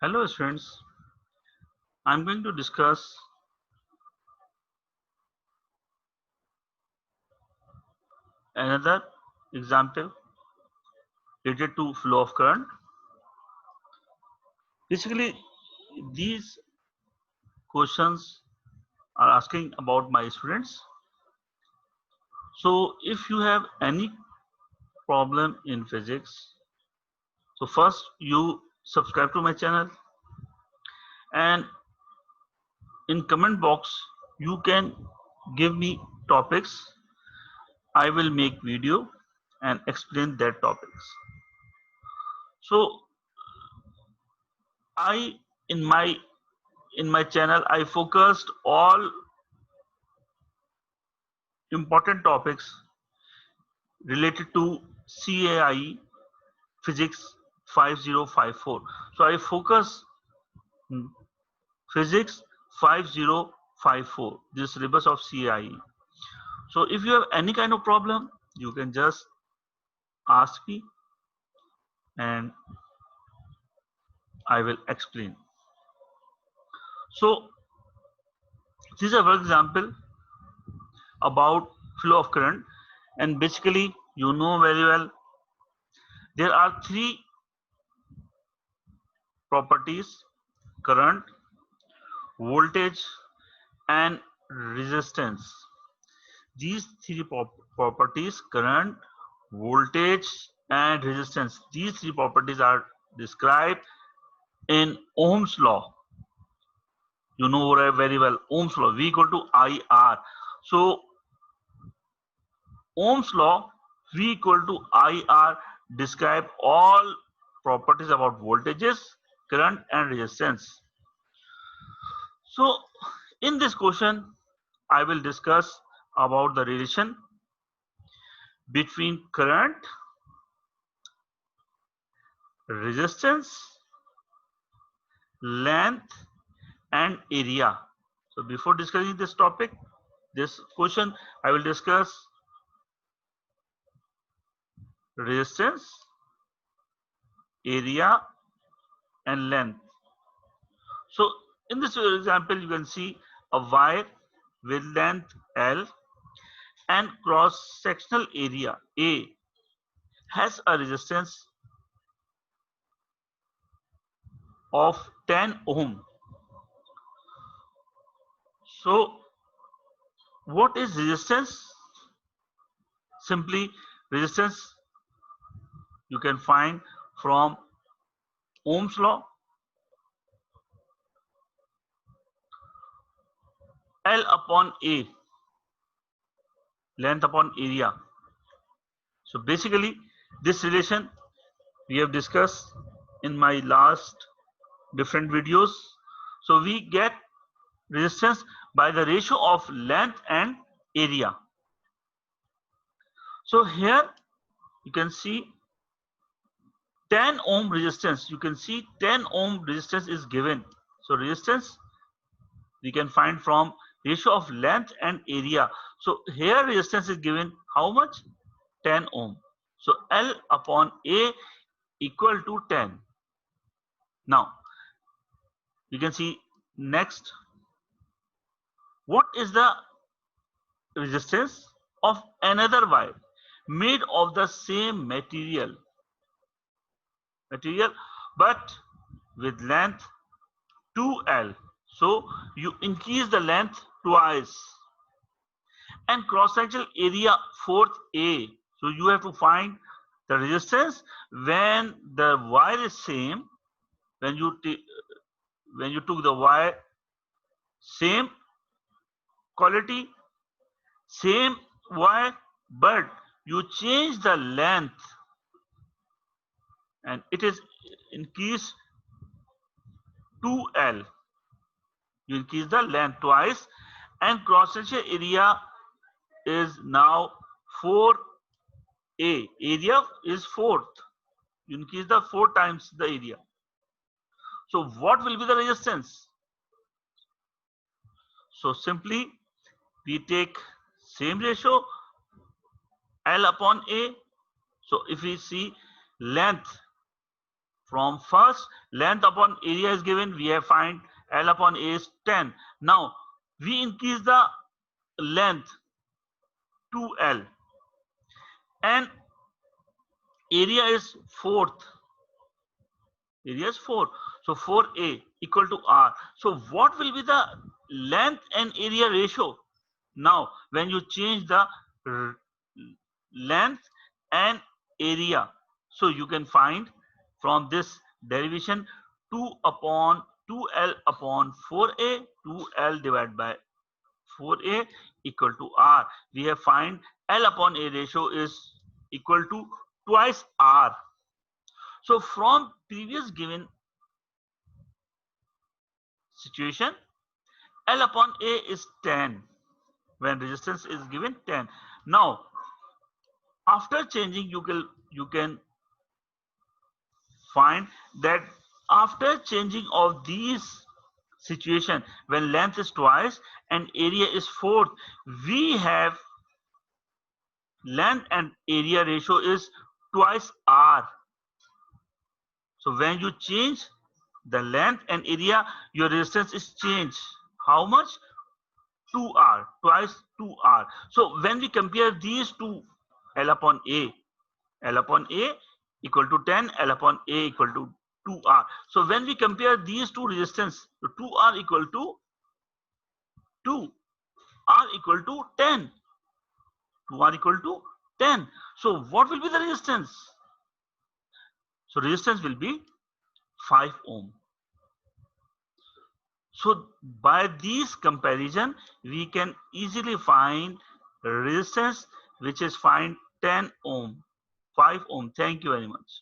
Hello students, I'm going to discuss another example related to flow of current. Basically, these questions are asking about my students. So if you have any problem in physics, so first you subscribe to my channel and in comment box you can give me topics. I will make video and explain that topics. So I in my channel I focused all important topics related to CAIE physics 5054. So I focus physics 5054, this syllabus of CAIE. So if you have any kind of problem you can just ask me and I will explain. So this is a work example about flow of current, and basically you know very well there are three properties: current, voltage and resistance. These three properties, current, voltage and resistance, these three properties are described in Ohm's law. You know very well Ohm's law, V equal to IR. So Ohm's law, V equal to IR, describe all properties about voltages, current and resistance. So in this question I will discuss about the relation between current, resistance, length and area. So before discussing this topic, this question, I will discuss resistance, area and length. So in this example you can see a wire with length L and cross sectional area A has a resistance of 10 ohm. So what is resistance? Simply resistance you can find from Ohm's law. L upon A, length upon area. So basically this relation we have discussed in my last different videos. So we get resistance by the ratio of length and area. So here you can see 10 ohm resistance. You can see 10 ohm resistance is given. So resistance we can find from ratio of length and area. So here resistance is given how much? 10 ohm. So L upon A equal to 10. Now you can see next, what is the resistance of another wire made of the same material but with length 2L. So you increase the length twice and cross sectional area fourth A. So you have to find the resistance when the wire is same, when you took the wire same quality, same wire, but you change the length and it is increased 2L. You increase the length twice and cross sectional area is now 4A. Area is fourth. You increase the 4 times the area. So what will be the resistance? So simply we take same ratio L upon A. So if we see length From first, length upon area is given, we have find L upon A is 10. Now we increase the length to L and area is fourth. Area is 4. So 4A equal to R. So what will be the length and area ratio? Now when you change the length and area, so you can find from this derivation 2 upon 2L upon 4A, 2L divided by 4A equal to R. We have find L upon A ratio is equal to twice R. So from previous given situation, L upon A is 10 when resistance is given 10. Now after changing, you can find that after changing of these situation, when length is twice and area is fourth, we have length and area ratio is twice R. So when you change the length and area, your resistance is changed. How much? 2R, twice 2R. So when we compare these two, L upon A, L upon A equal to 10, L upon A equal to 2R. So when we compare these two resistance, 2R equal to 2, R equal to 10, 2R equal to 10. So what will be the resistance? So resistance will be 5 ohm. So by this comparison, we can easily find resistance which is find 10 ohm, 5 ohm. Thank you very much.